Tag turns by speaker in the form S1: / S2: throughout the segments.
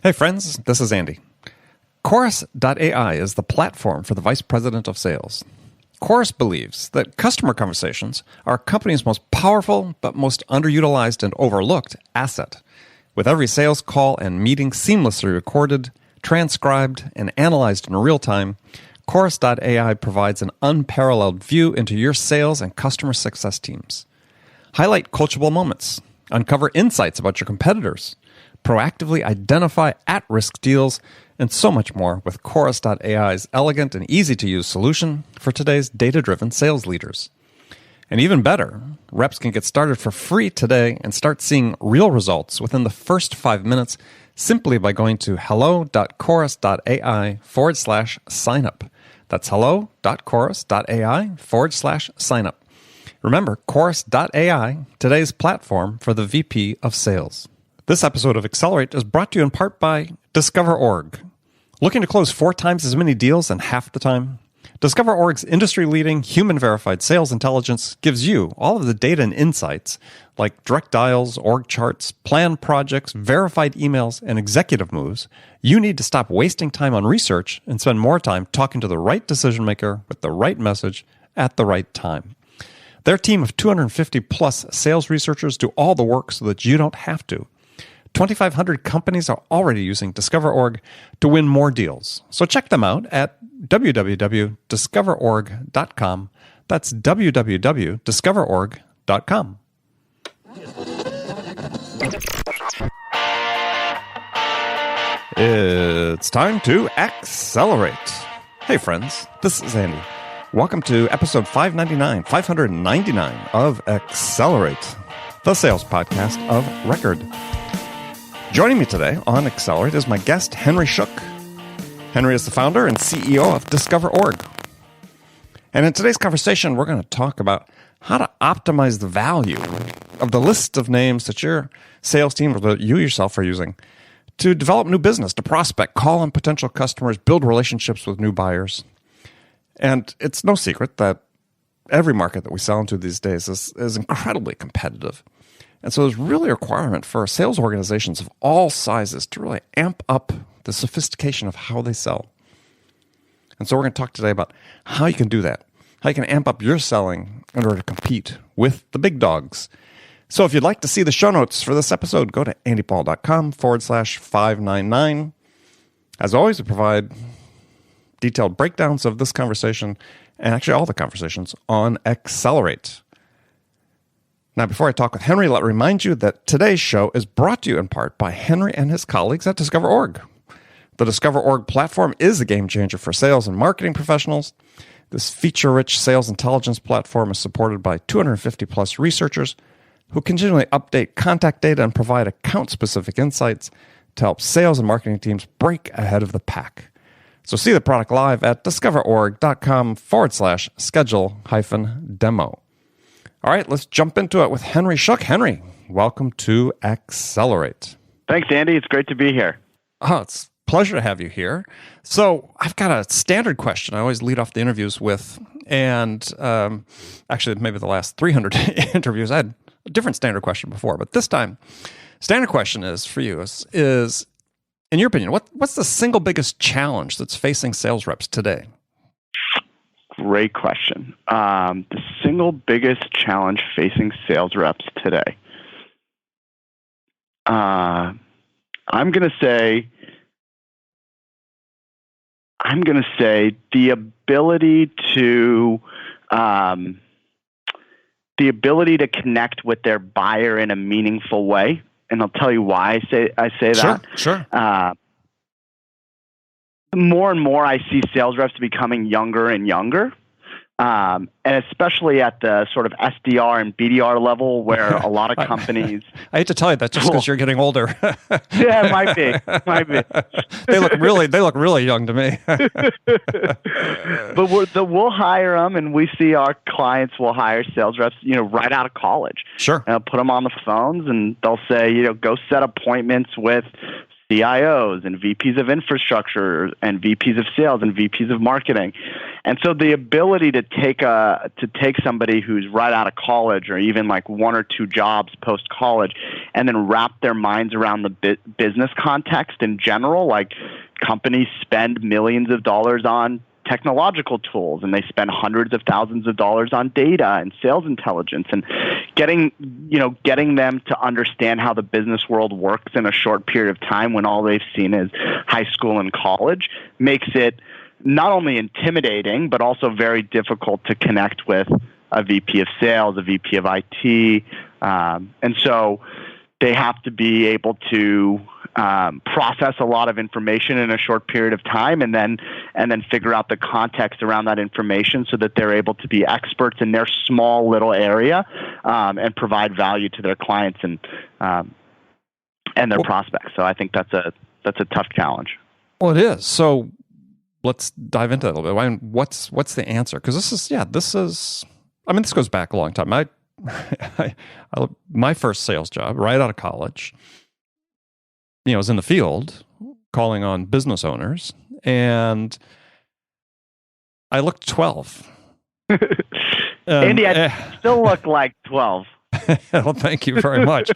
S1: Hey friends, this is Andy. Chorus.ai is the platform for the Vice President of Sales. Chorus believes that customer conversations are a company's most powerful but most underutilized and overlooked asset. With every sales call and meeting seamlessly recorded, transcribed, and analyzed in real time, Chorus.ai provides an unparalleled view into your sales and customer success teams. Highlight coachable moments, uncover insights about your competitors, proactively identify at-risk deals, and so much more with Chorus.ai's elegant and easy-to-use solution for today's data-driven sales leaders. And even better, reps can get started for free today and start seeing real results within the first 5 minutes simply by going to hello.chorus.ai/signup. That's hello.chorus.ai/signup. Remember, Chorus.ai, today's platform for the VP of Sales. This episode of Accelerate is brought to you in part by DiscoverOrg. Looking to close 4 times as many deals in half the time? DiscoverOrg's industry-leading, human-verified sales intelligence gives you all of the data and insights like direct dials, org charts, planned projects, verified emails, and executive moves you need to stop wasting time on research and spend more time talking to the right decision-maker with the right message at the right time. Their team of 250-plus sales researchers do all the work so that you don't have to. 2,500 companies are already using DiscoverOrg to win more deals. So check them out at www.discoverorg.com. That's www.discoverorg.com. It's time to accelerate. Hey friends, this is Andy. Welcome to episode 599 of Accelerate, the sales podcast of record. Joining me today on Accelerate is my guest, Henry Schuck. Henry is the founder and CEO of DiscoverOrg. And in today's conversation, we're going to talk about how to optimize the value of the list of names that your sales team or that you yourself are using to develop new business, to prospect, call on potential customers, build relationships with new buyers. And it's no secret that every market that we sell into these days is incredibly competitive. And so there's really a requirement for sales organizations of all sizes to really amp up the sophistication of how they sell. And so we're going to talk today about how you can do that, how you can amp up your selling in order to compete with the big dogs. So if you'd like to see the show notes for this episode, go to andypaul.com/599. As always, we provide detailed breakdowns of this conversation and actually all the conversations on Accelerate. Now, before I talk with Henry, let me remind you that today's show is brought to you in part by Henry and his colleagues at DiscoverOrg. The DiscoverOrg platform is a game changer for sales and marketing professionals. This feature-rich sales intelligence platform is supported by 250-plus researchers who continually update contact data and provide account-specific insights to help sales and marketing teams break ahead of the pack. So see the product live at discoverorg.com/schedule-demo. All right, let's jump into it with Henry Schuck. Henry, welcome to Accelerate.
S2: Thanks, Andy. It's great to be here.
S1: Oh, it's a pleasure to have you here. So I've got a standard question I always lead off the interviews with, and actually maybe the last 300 interviews, I had a different standard question before, but this time, standard question is for you is in your opinion, what's the single biggest challenge that's facing sales reps today?
S2: Great question. The single biggest challenge facing sales reps today. I'm going to say the ability to connect with their buyer in a meaningful way, and I'll tell you why I say that.
S1: Sure.
S2: More and more, I see sales reps becoming younger and younger, and especially at the sort of SDR and BDR level, where a lot of companies.
S1: I hate to tell you that just because you're getting older.
S2: Yeah, it might be.
S1: They look really young to me.
S2: But we'll hire them, and we see our clients will hire sales reps, right out of college.
S1: Sure.
S2: Put them on the phones, and they'll say, go set appointments with CIOs and VPs of infrastructure and VPs of sales and VPs of marketing. And so the ability to take somebody who's right out of college or even like 1 or 2 jobs post college and then wrap their minds around the business context in general, like companies spend millions of dollars on technological tools and they spend hundreds of thousands of dollars on data and sales intelligence, and getting them to understand how the business world works in a short period of time when all they've seen is high school and college makes it not only intimidating but also very difficult to connect with a VP of sales, a VP of IT, and so they have to be able to process a lot of information in a short period of time, and then figure out the context around that information so that they're able to be experts in their small little area, and provide value to their clients and their prospects. So I think that's a tough challenge.
S1: Well, it is. So let's dive into that a little bit. I mean, what's the answer? Because this goes back a long time. My first sales job right out of college, was in the field calling on business owners, and I looked 12.
S2: Andy, I still look like 12.
S1: Well, thank you very much.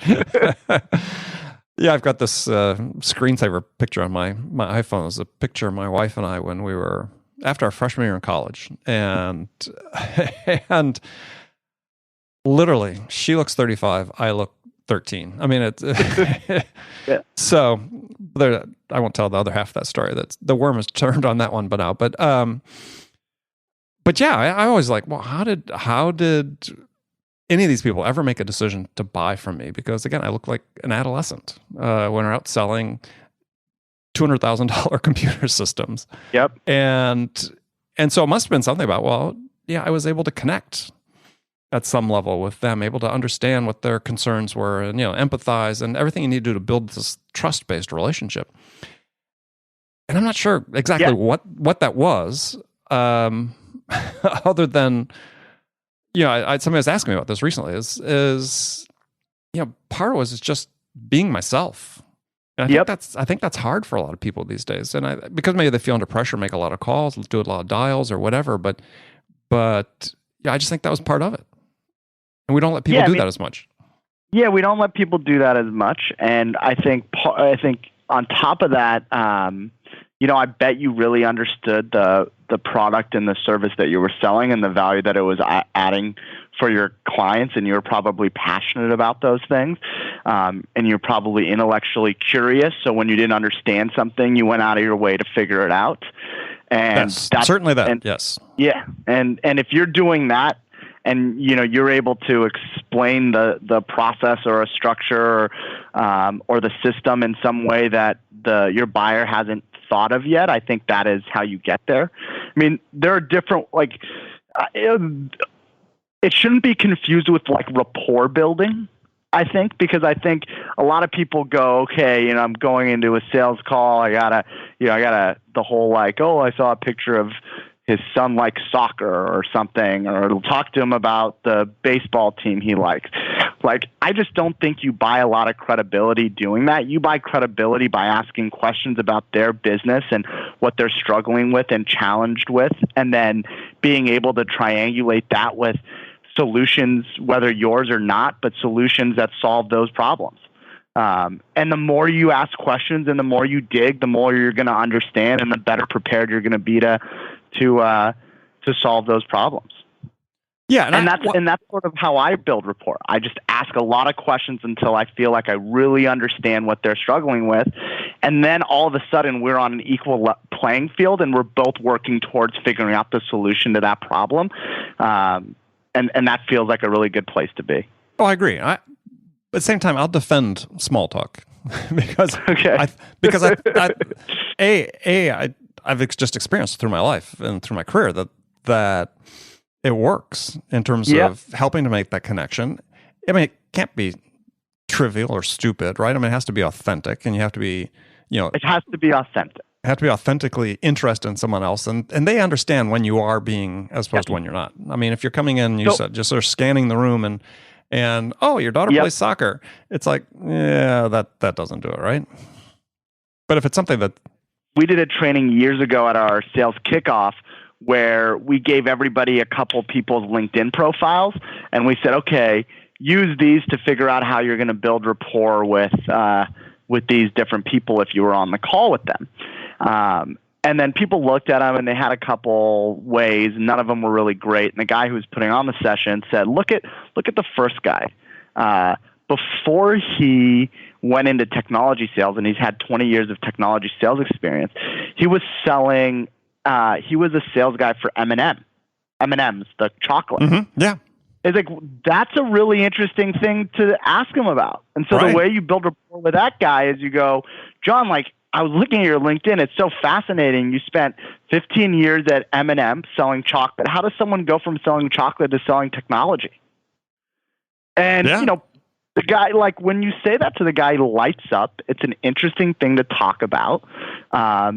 S1: Yeah, I've got this screensaver picture on my iPhone. It's a picture of my wife and I when we were after our freshman year in college, and literally, she looks 35. I look 13. I mean, it's yeah. So there, I won't tell the other half of that story. That's the worm has turned on that one, but yeah, I always like, well, how did any of these people ever make a decision to buy from me? Because again, I look like an adolescent when we're out selling $200,000 computer systems.
S2: Yep.
S1: And so it must have been something about, well, yeah, I was able to connect at some level with them, able to understand what their concerns were and, empathize and everything you need to do to build this trust-based relationship. And I'm not sure exactly what that was, other than, somebody was asking me about this recently is part of it was just being myself. And I think that's hard for a lot of people these days. And because maybe they feel under pressure, make a lot of calls, do a lot of dials or whatever, but I just think that was part of it. And we don't let people do that as much.
S2: Yeah, we don't let people do that as much. And I think on top of that, I bet you really understood the product and the service that you were selling and the value that it was adding for your clients, and you were probably passionate about those things, and you're probably intellectually curious. So when you didn't understand something, you went out of your way to figure it out. And
S1: that's certainly that. And, yes.
S2: Yeah, and if you're doing that, and you're able to explain the process or a structure or the system in some way that your buyer hasn't thought of yet, I think that is how you get there. I mean, there are different it shouldn't be confused with like rapport building, I think, because I think a lot of people go, okay, I'm going into a sales call. I gotta the whole like, oh, I saw a picture of his son likes soccer or something, or it'll talk to him about the baseball team he likes. Like, I just don't think you buy a lot of credibility doing that. You buy credibility by asking questions about their business and what they're struggling with and challenged with, and then being able to triangulate that with solutions, whether yours or not, but solutions that solve those problems. And the more you ask questions and the more you dig, the more you're going to understand and the better prepared you're going to be to solve those problems.
S1: Yeah,
S2: and that's sort of how I build rapport. I just ask a lot of questions until I feel like I really understand what they're struggling with, and then all of a sudden we're on an equal playing field, and we're both working towards figuring out the solution to that problem. And that feels like a really good place to be.
S1: Oh, I agree. At the same time, I'll defend small talk because I've just experienced through my life and through my career that it works in terms of helping to make that connection. I mean, it can't be trivial or stupid, right? I mean, it has to be authentic, and you have to be,
S2: it has to be authentic.
S1: You have to be authentically interested in someone else, and they understand when you are being as opposed to when you're not. I mean, if you're coming in, you said just sort of scanning the room and oh, your daughter plays soccer. It's like, yeah, that doesn't do it, right? But if it's something that
S2: we did a training years ago at our sales kickoff where we gave everybody a couple people's LinkedIn profiles, and we said, okay, use these to figure out how you're going to build rapport with these different people if you were on the call with them. And then people looked at them and they had a couple ways. None of them were really great. And the guy who was putting on the session said, look at the first guy. Before he went into technology sales, and he's had 20 years of technology sales experience, he was selling, he was a sales guy for M&M's, the chocolate.
S1: Mm-hmm. Yeah.
S2: It's like, that's a really interesting thing to ask him about. And so the way you build rapport with that guy is you go, John, like, I was looking at your LinkedIn. It's so fascinating. You spent 15 years at M&M selling chocolate. How does someone go from selling chocolate to selling technology? And, you know, the guy, like, when you say that to the guy, he lights up. It's an interesting thing to talk about.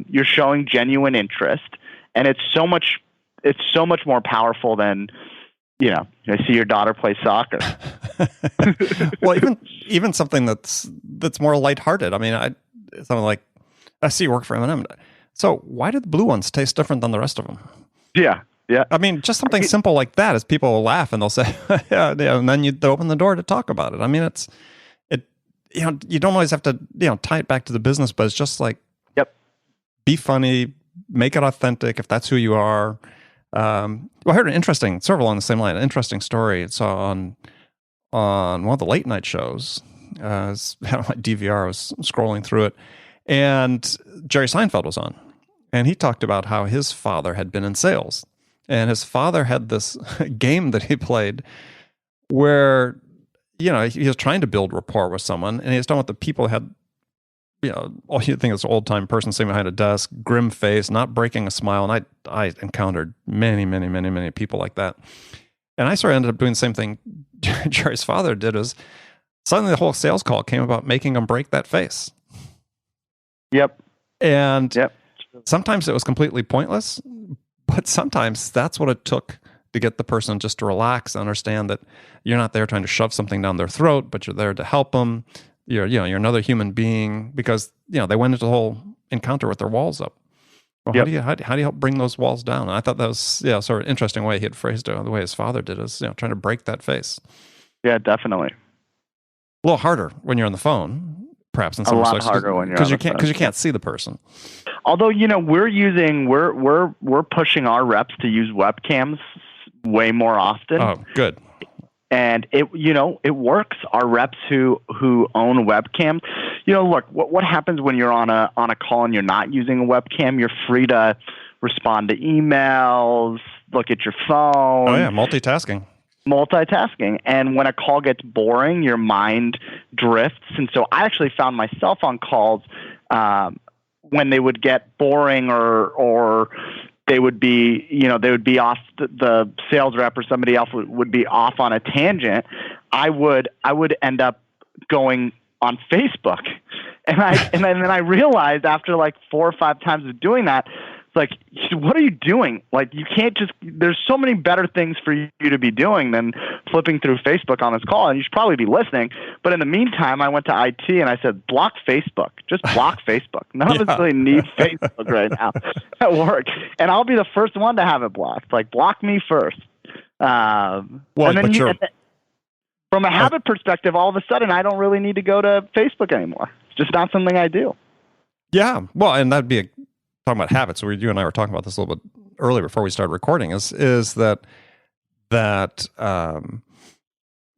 S2: You're showing genuine interest, and it's so much more powerful than, you know, I see your daughter play soccer.
S1: Well, even something that's more lighthearted. I mean, something like, I see you work for M&M. So why do the blue ones taste different than the rest of them?
S2: Yeah. Yeah.
S1: I mean, just something simple like that is people will laugh and they'll say, yeah, and then you open the door to talk about it. I mean, you know, you don't always have to, you know, tie it back to the business, but it's just like, be funny, make it authentic if that's who you are. Well, I heard an interesting, sort of along the same line, an interesting story. It's on one of the late night shows. I had on my DVR, I was scrolling through it, and Jerry Seinfeld was on. And he talked about how his father had been in sales. And his father had this game that he played where, you know, he was trying to build rapport with someone, and he was talking about the people had, you know, all you think is an old-time person sitting behind a desk, grim face, not breaking a smile. And I encountered many people like that. And I sort of ended up doing the same thing Jerry's father did, is suddenly the whole sales call came about making him break that face.
S2: Yep.
S1: And sometimes it was completely pointless, but sometimes that's what it took to get the person just to relax and understand that you're not there trying to shove something down their throat, but you're there to help them. You're another human being, because, you know, they went into the whole encounter with their walls up. Well, how do you help bring those walls down? And I thought that was, sort of an interesting way he had phrased it. The way his father did is, you know, trying to break that face.
S2: Yeah, definitely.
S1: A little harder when you're on the phone, perhaps in some respects,
S2: harder when you're on the phone,
S1: because you can't see the person.
S2: Although, you know, we're pushing our reps to use webcams way more often.
S1: Oh, good.
S2: And it works. Our reps who own webcams, you know, look, what happens when you're on a call and you're not using a webcam? You're free to respond to emails, look at your phone.
S1: Oh yeah, multitasking.
S2: And when a call gets boring, your mind drifts. And so I actually found myself on calls when they would get boring or they would be off, the sales rep or somebody else would be off on a tangent. I would end up going on Facebook. And then I realized after like 4 or 5 times of doing that, it's like, what are you doing? Like, you can't there's so many better things for you to be doing than flipping through Facebook on this call. And you should probably be listening. But in the meantime, I went to IT and I said, block Facebook. Just block Facebook. None of us really need Facebook right now at work. And I'll be the first one to have it blocked. Like, block me first. And then from a habit perspective, all of a sudden, I don't really need to go to Facebook anymore. It's just not something I do. Yeah.
S1: Well, and that'd be talking about habits. So you and I were talking about this a little bit earlier before we started recording. Is that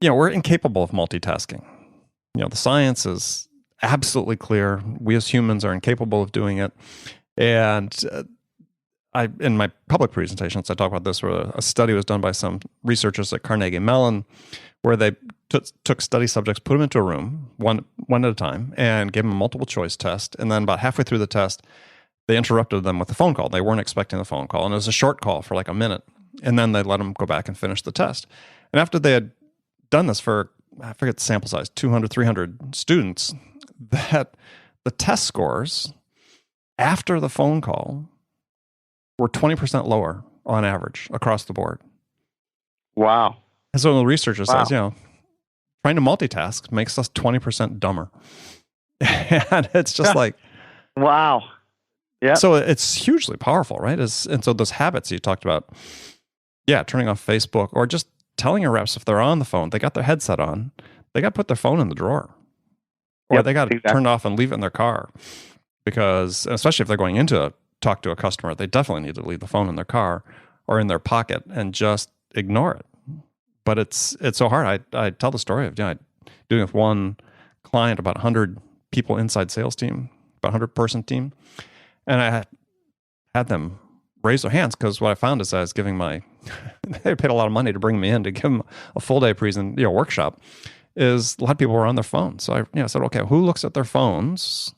S1: you know, we're incapable of multitasking. You know, the science is absolutely clear. We as humans are incapable of doing it. And in my public presentations, I talk about this, where a study was done by some researchers at Carnegie Mellon, where they took study subjects, put them into a room, one at a time, and gave them a multiple choice test. And then about halfway through the test, they interrupted them with a phone call. They weren't expecting the phone call. And it was a short call for like a minute. And then they let them go back and finish the test. And after they had done this for, I forget the sample size, 200, 300 students, that the test scores after the phone call were 20% lower on average across the board.
S2: Wow.
S1: And so the researcher says, you know, trying to multitask makes us 20% dumber. And it's just like,
S2: Wow. Yeah.
S1: So it's hugely powerful, right? And so those habits you talked about, turning off Facebook or just telling your reps if they're on the phone, they got their headset on, they got to put their phone in the drawer, or they got to turn it off and leave it in their car, because especially if they're going in to talk to a customer, they definitely need to leave the phone in their car or in their pocket and just ignore it. But it's so hard. I tell the story of doing it with one client, about 100 people inside sales team, about 100-person team, and I had them raise their hands because what I found is I was giving they paid a lot of money to bring me in to give them a full day workshop. Is a lot of people were on their phones. So I said, okay, who looks at their phones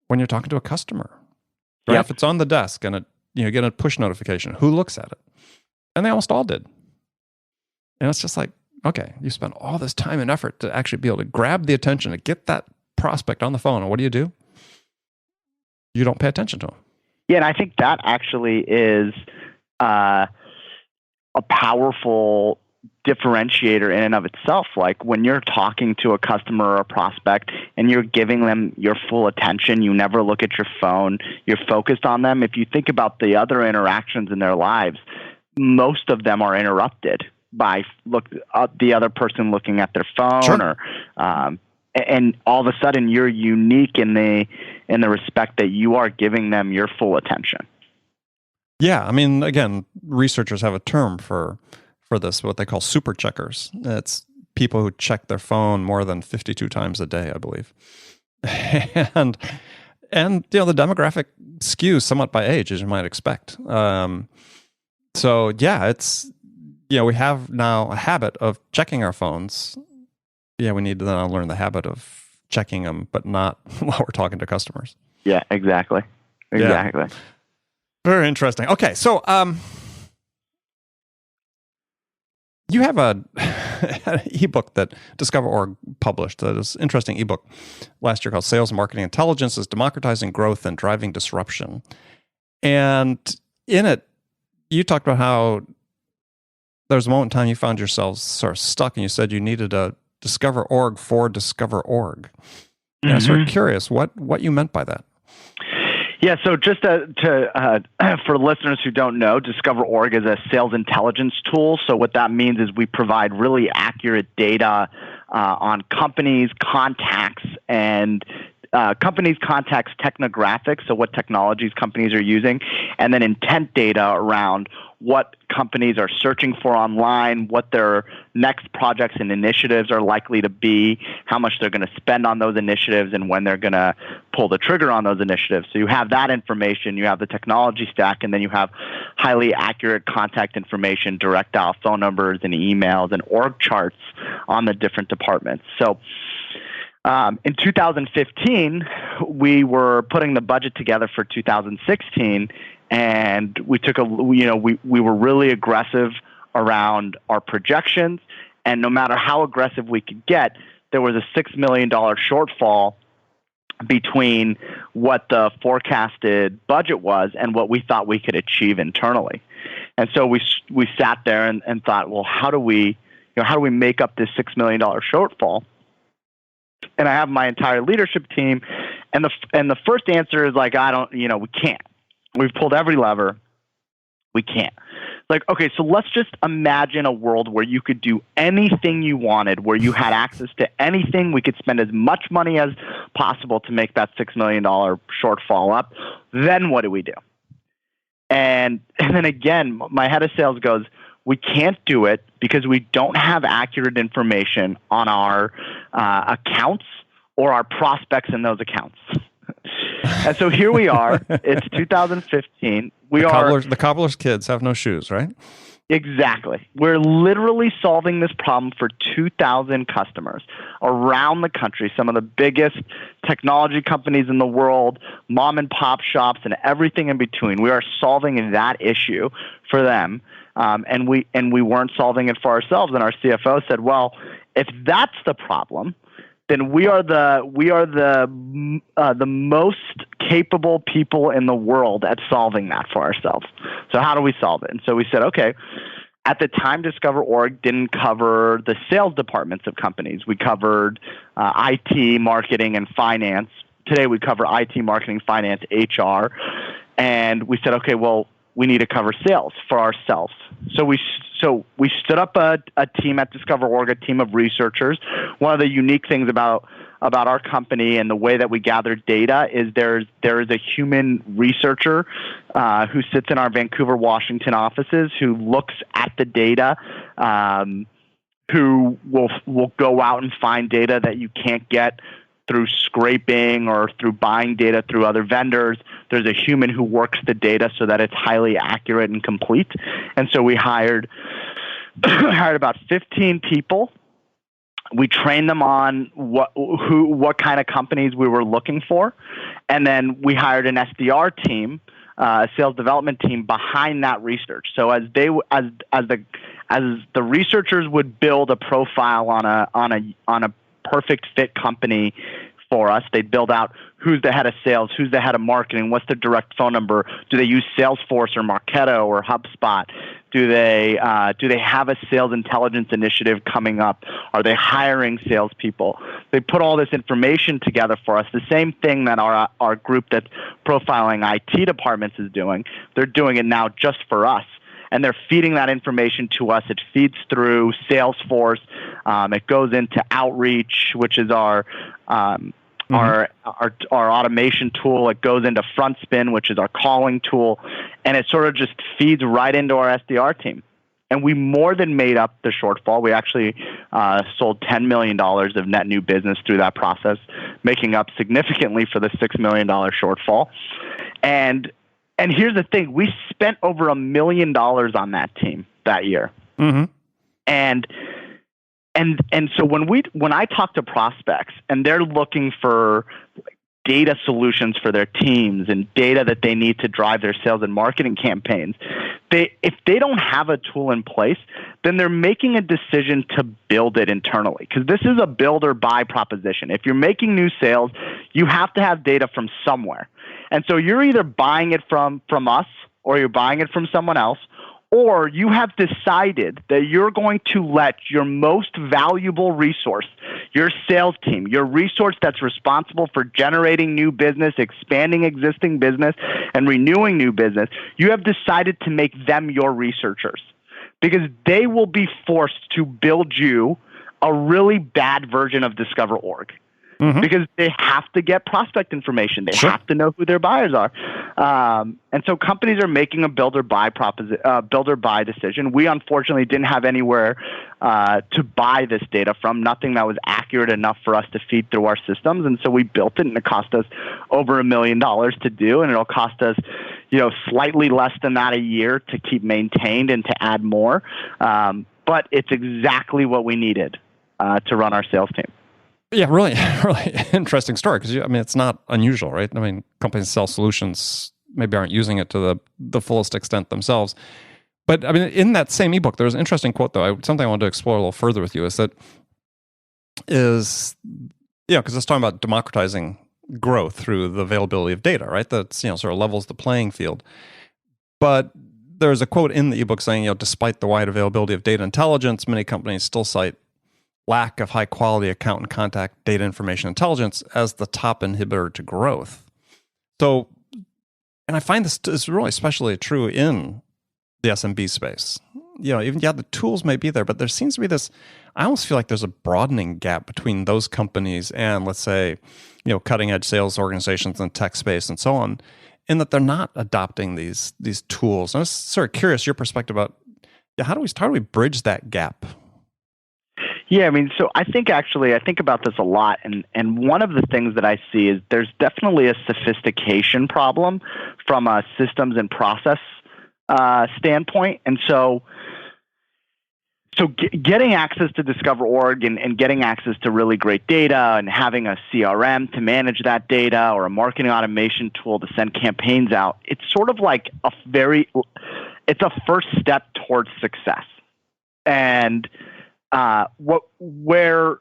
S1: when you're talking to a customer? Right? Yep. If it's on the desk and get a push notification, who looks at it? And they almost all did. And it's just like, okay, you spent all this time and effort to actually be able to grab the attention, to get that prospect on the phone. And what do? You don't pay attention to them.
S2: Yeah, and I think that actually is a powerful differentiator in and of itself. Like when you're talking to a customer or a prospect and you're giving them your full attention, you never look at your phone, you're focused on them. If you think about the other interactions in their lives, most of them are interrupted by the other person looking at their phone. Sure. Or and all of a sudden you're unique in the respect that you are giving them your full attention.
S1: Yeah, I mean, again, researchers have a term for this, what they call super checkers. It's people who check their phone more than 52 times a day, I believe. and the demographic skews somewhat by age, as you might expect. So yeah, it's we have now a habit of checking our phones. Yeah, we need to now learn the habit of checking them, but not while we're talking to customers.
S2: Yeah, exactly.
S1: Yeah. Very interesting. Okay, so you have an ebook that DiscoverOrg published. That is an interesting ebook last year called Sales and Marketing Intelligence is Democratizing Growth and Driving Disruption. And in it, you talked about how there was a moment in time you found yourselves sort of stuck and you said you needed a DiscoverOrg for DiscoverOrg. Mm-hmm. And I'm sort of curious what you meant by that.
S2: Yeah, so just for listeners who don't know, DiscoverOrg is a sales intelligence tool. So what that means is we provide really accurate data on companies, contacts, and contacts technographics, so what technologies companies are using, and then intent data around what companies are searching for online, what their next projects and initiatives are likely to be, how much they're going to spend on those initiatives, and when they're going to pull the trigger on those initiatives. So you have that information, you have the technology stack, and then you have highly accurate contact information, direct dial phone numbers and emails and org charts on the different departments. So in 2015, we were putting the budget together for 2016, and we took we were really aggressive around our projections, and no matter how aggressive we could get, there was a $6 million shortfall between what the forecasted budget was and what we thought we could achieve internally. And so we sat there and thought, well, how do we make up this $6 million shortfall? And I have my entire leadership team, and the first answer is like, we can't. We've pulled every lever. We can't. Like, okay, so let's just imagine a world where you could do anything you wanted, where you had access to anything. We could spend as much money as possible to make that $6 million shortfall up. Then what do we do? And then again, my head of sales goes, we can't do it because we don't have accurate information on our accounts or our prospects in those accounts. And so here we are. It's 2015.
S1: The cobbler's kids have no shoes, right?
S2: Exactly. We're literally solving this problem for 2,000 customers around the country, some of the biggest technology companies in the world, mom and pop shops, and everything in between. We are solving that issue for them. And we weren't solving it for ourselves. And our CFO said, well, if that's the problem, then we are the most capable people in the world at solving that for ourselves. So how do we solve it? And so we said, okay, at the time, DiscoverOrg didn't cover the sales departments of companies. We covered IT, marketing, and finance. today we cover IT, marketing, finance, HR. And we said, okay, well, we need to cover sales for ourselves. So we stood up a team at DiscoverOrg, a team of researchers. One of the unique things about our company and the way that we gather data is there is a human researcher who sits in our Vancouver, Washington offices who looks at the data, who will go out and find data that you can't get through scraping or through buying data through other vendors. There's a human who works the data so that it's highly accurate and complete. And so we hired about 15 people. We trained them on what kind of companies we were looking for. And then we hired an SDR team, a sales development team behind that research. So as the researchers would build a profile on a perfect fit company for us, they'd build out who's the head of sales, who's the head of marketing, what's the direct phone number, do they use Salesforce or Marketo or HubSpot, do they have a sales intelligence initiative coming up, are they hiring salespeople? They put all this information together for us, the same thing that our group that's profiling IT departments is doing. They're doing it now just for us. And they're feeding that information to us. It feeds through Salesforce. It goes into Outreach, which is our automation tool. It goes into FrontSpin, which is our calling tool, and it sort of just feeds right into our SDR team. And we more than made up the shortfall. We actually sold $10 million of net new business through that process, making up significantly for the $6 million shortfall. And here's the thing: we spent over $1 million on that team that year. Mm-hmm. And so when I talk to prospects and they're looking for data solutions for their teams and data that they need to drive their sales and marketing campaigns, if they don't have a tool in place, then they're making a decision to build it internally, because this is a build or buy proposition. If you're making new sales, you have to have data from somewhere. And so you're either buying it from us or you're buying it from someone else, or you have decided that you're going to let your most valuable resource, your sales team, your resource that's responsible for generating new business, expanding existing business, and renewing new business, you have decided to make them your researchers, because they will be forced to build you a really bad version of DiscoverOrg. Mm-hmm. Because they have to get prospect information. They have to know who their buyers are. And so companies are making a build or buy decision. We unfortunately didn't have anywhere to buy this data from, nothing that was accurate enough for us to feed through our systems. And so we built it, and it cost us over $1 million to do, and it'll cost us slightly less than that a year to keep maintained and to add more. But it's exactly what we needed to run our sales team.
S1: Yeah, really, really interesting story, because it's not unusual, right? I mean, companies sell solutions, maybe aren't using it to the fullest extent themselves. But I mean, in that same ebook, there was an interesting quote, though. Something I wanted to explore a little further with you because it's talking about democratizing growth through the availability of data, right? That's sort of levels the playing field. But there's a quote in the ebook saying, despite the wide availability of data intelligence, many companies still cite lack of high quality account and contact data information intelligence as the top inhibitor to growth. So, and I find this is really especially true in the SMB space. The tools may be there, but there seems to be this, I almost feel like there's a broadening gap between those companies and, let's say, cutting edge sales organizations in the tech space and so on, in that they're not adopting these tools. And I was sort of curious your perspective about how do we bridge that gap?
S2: Yeah, so I think about this a lot, and one of the things that I see is there's definitely a sophistication problem from a systems and process standpoint, and so getting access to DiscoverOrg and getting access to really great data and having a CRM to manage that data or a marketing automation tool to send campaigns out, it's sort of like it's a first step towards success, and where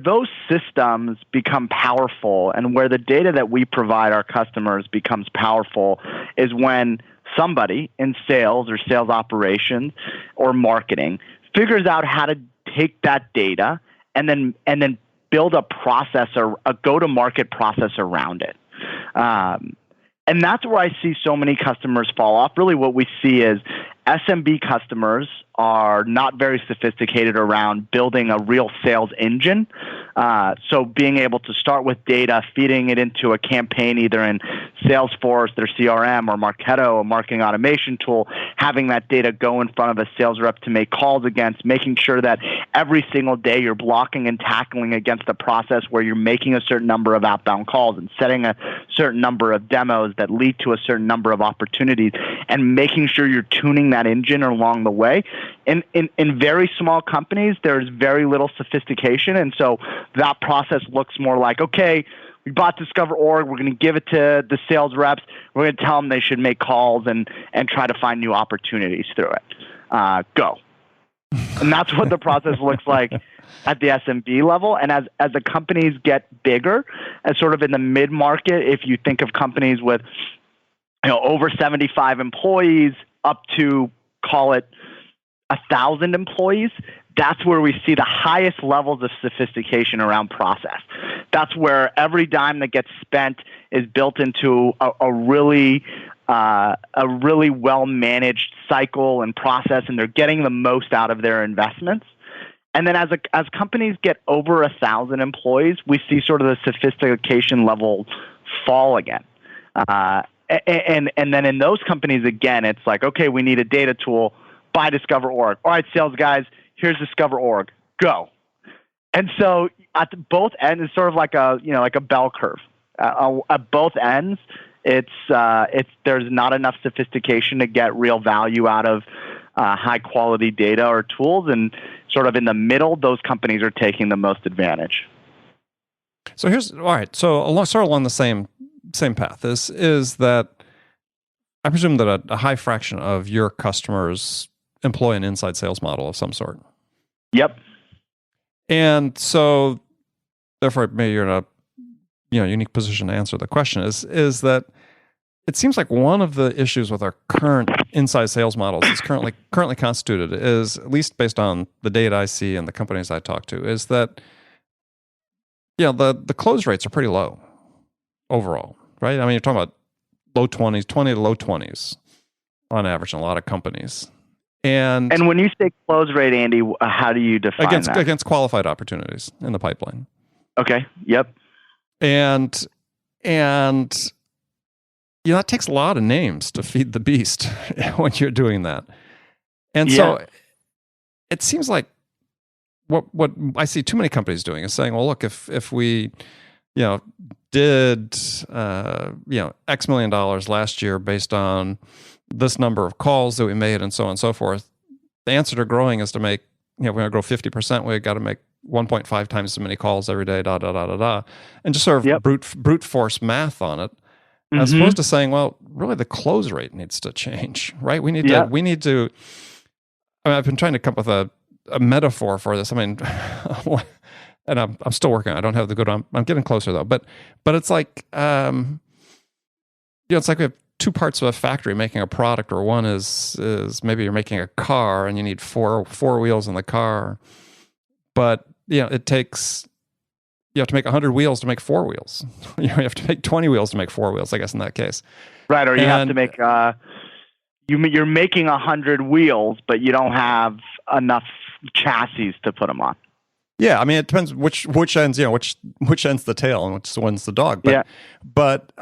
S2: those systems become powerful and where the data that we provide our customers becomes powerful is when somebody in sales or sales operations or marketing figures out how to take that data and then build a process or a go-to-market process around it. And that's where I see so many customers fall off. Really what we see is SMB customers are not very sophisticated around building a real sales engine. So being able to start with data, feeding it into a campaign either in Salesforce, their CRM, or Marketo, a marketing automation tool, having that data go in front of a sales rep to make calls against, making sure that every single day you're blocking and tackling against a process where you're making a certain number of outbound calls and setting a certain number of demos that lead to a certain number of opportunities, and making sure you're tuning that engine along the way. In very small companies, there's very little sophistication, and so that process looks more like, okay, we bought DiscoverOrg, we're going to give it to the sales reps, we're going to tell them they should make calls and try to find new opportunities through it. Go. And that's what the process looks like at the SMB level. And as the companies get bigger, as sort of in the mid-market, if you think of companies with over 75 employees up to, call it, 1,000 employees, that's where we see the highest levels of sophistication around process. That's where every dime that gets spent is built into a really well-managed cycle and process, and they're getting the most out of their investments. And then as companies get over 1,000 employees, we see sort of the sophistication level fall again. And then in those companies, again, it's like, okay, we need a data tool. Buy DiscoverOrg. All right, sales guys, here's DiscoverOrg. Go. And so at both ends, it's sort of like a bell curve. At both ends, it's there's not enough sophistication to get real value out of high quality data or tools, and sort of in the middle, those companies are taking the most advantage.
S1: So along the same path is that I presume that a high fraction of your customers employ an inside sales model of some sort.
S2: Yep.
S1: And so, therefore, maybe you're in a unique position to answer the question. Is that it seems like one of the issues with our current inside sales models is currently constituted is, at least based on the data I see and the companies I talk to, is that the close rates are pretty low overall, right? I mean, you're talking about low 20s, 20 to low 20s on average in a lot of companies. And
S2: when you say close rate, Andy, how do you define that?
S1: Against qualified opportunities in the pipeline.
S2: Okay. Yep.
S1: And it takes a lot of names to feed the beast when you're doing that. And so it seems like what I see too many companies doing is saying, well, look, if we did X million dollars last year based on this number of calls that we made and so on and so forth, the answer to growing is to make, we're going to grow 50%, we've got to make 1.5 times as many calls every day, and just sort of brute force math on it, as opposed to saying, well, really the close rate needs to change, right? We need to, I mean, I've been trying to come up with a metaphor for this. I mean, and I'm still working on it. I don't have the good one. I'm getting closer though. But it's like, it's like we have two parts of a factory making a product, or one is maybe you're making a car and you need four wheels in the car, but it takes, you have to make 100 wheels to make 4 wheels. You have to make 20 wheels to make 4 wheels, I guess, in that case.
S2: Right, or you have to make you're making 100 wheels, but you don't have enough chassis to put them on.
S1: Yeah, I mean, it depends which ends, which ends the tail and which one's the dog. But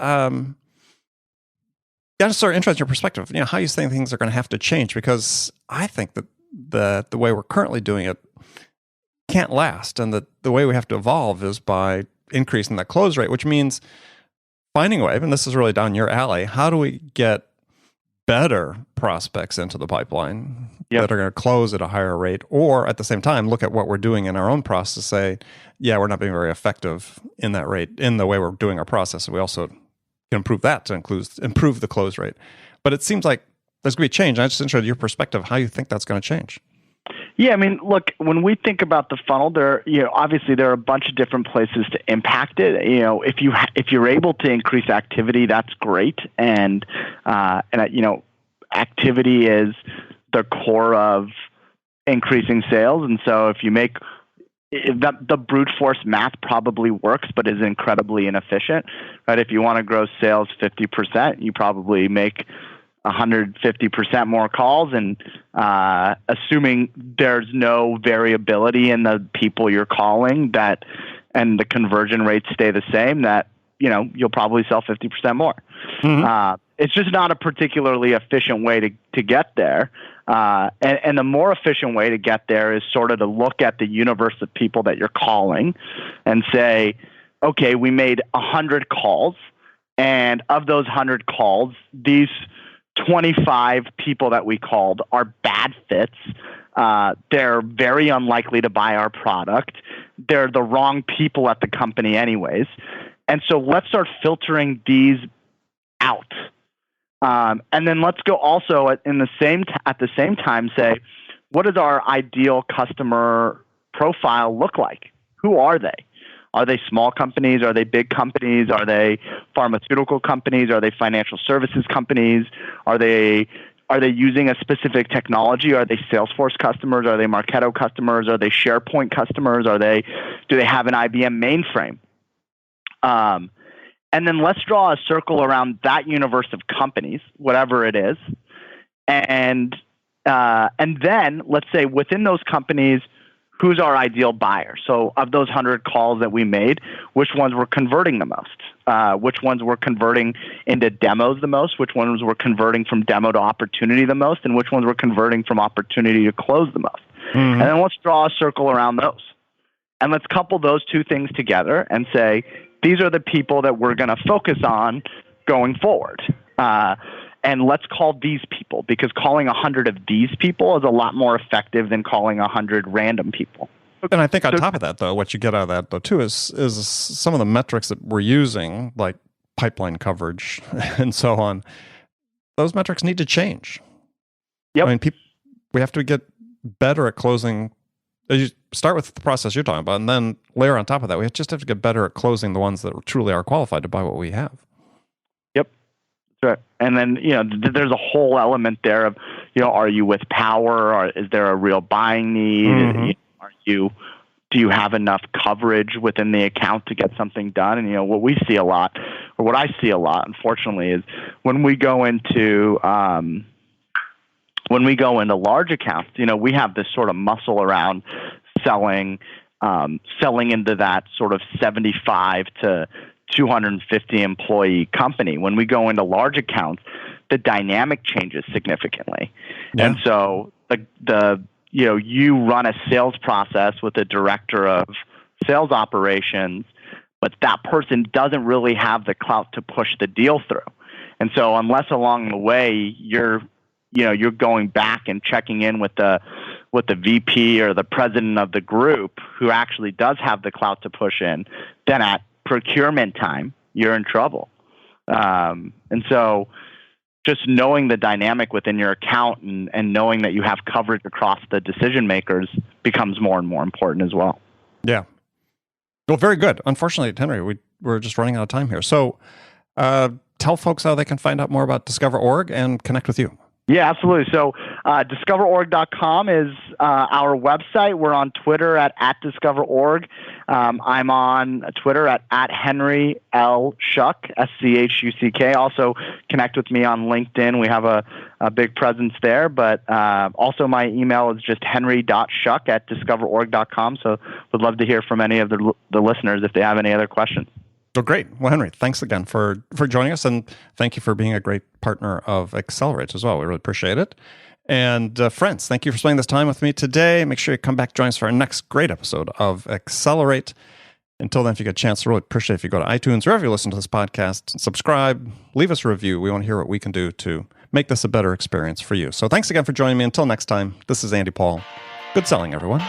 S1: just sort of interested in your perspective, how you think things are going to have to change, because I think that the way we're currently doing it can't last, and that the way we have to evolve is by increasing that close rate, which means finding a way, and this is really down your alley, how do we get better prospects into the pipeline that are going to close at a higher rate, or at the same time look at what we're doing in our own process, say, we're not being very effective in that rate, in the way we're doing our process. We also can improve that to improve the close rate. But it seems like there's going to be change. I'm just interested in your perspective, how you think that's going to change.
S2: Yeah, I mean, look, when we think about the funnel, obviously there are a bunch of different places to impact it. If you're able to increase activity, that's great, and activity is the core of increasing sales. And so if the brute force math probably works, but is incredibly inefficient, right? If you want to grow sales 50%, you probably make 150% more calls, and assuming there's no variability in the people you're calling, that and the conversion rates stay the same, that you'll probably sell 50% more. Mm-hmm. It's just not a particularly efficient way to get there. And the more efficient way to get there is sort of to look at the universe of people that you're calling and say, okay, we made 100 calls, and of those 100 calls, these 25 people that we called are bad fits. They're very unlikely to buy our product. They're the wrong people at the company anyways. And so let's start filtering these out. And then let's go also at the same time say, what does our ideal customer profile look like? Who are they? Are they small companies? Are they big companies? Are they pharmaceutical companies? Are they financial services companies? Are they using a specific technology? Are they Salesforce customers? Are they Marketo customers? Are they SharePoint customers? Do they have an IBM mainframe? And then let's draw a circle around that universe of companies, whatever it is, and then let's say within those companies, who's our ideal buyer? So of those 100 calls that we made, which ones were converting the most? Which ones were converting into demos the most? Which ones were converting from demo to opportunity the most? And which ones were converting from opportunity to close the most? Mm-hmm. And then let's draw a circle around those. And let's couple those two things together and say, these are the people that we're going to focus on going forward. And let's call these people, because calling 100 of these people is a lot more effective than calling 100 random people.
S1: And I think on top of that, though, what you get out of that, though, too, is some of the metrics that we're using, like pipeline coverage and so on. Those metrics need to change.
S2: Yep.
S1: I mean, we have to get better at closing. You start with the process you're talking about, and then layer on top of that, we just have to get better at closing the ones that truly are qualified to buy what we have.
S2: Yep. Right. And then, there's a whole element there of, are you with power, or is there a real buying need? Mm-hmm. Do you have enough coverage within the account to get something done? And, what we see a lot, or what I see a lot, unfortunately, is when we go into large accounts, we have this sort of muscle around selling into that sort of 75 to 250 employee company. When we go into large accounts, the dynamic changes significantly. Yeah. And so you run a sales process with a director of sales operations, but that person doesn't really have the clout to push the deal through. And so unless along the way you're going back and checking in with the VP or the president of the group who actually does have the clout to push in, then at procurement time, you're in trouble. And so just knowing the dynamic within your account and knowing that you have coverage across the decision makers becomes more and more important as well.
S1: Yeah. Well, very good. Unfortunately, Henry, we're just running out of time here. So tell folks how they can find out more about DiscoverOrg and connect with you.
S2: Yeah, absolutely. So DiscoverOrg.com is our website. We're on Twitter at DiscoverOrg. I'm on Twitter at Henry L. Schuck, SCHUCK. Also connect with me on LinkedIn. We have a big presence there. But also my email is just henry.schuck@DiscoverOrg.com. So would love to hear from any of the listeners if they have any other questions.
S1: So great. Well, Henry, thanks again for joining us, and thank you for being a great partner of Accelerate as well. We really appreciate it. And friends, thank you for spending this time with me today. Make sure you come back, join us for our next great episode of Accelerate. Until then, if you get a chance, I really appreciate if you go to iTunes, wherever you listen to this podcast, subscribe, leave us a review. We want to hear what we can do to make this a better experience for you. So thanks again for joining me. Until next time, this is Andy Paul. Good selling, everyone.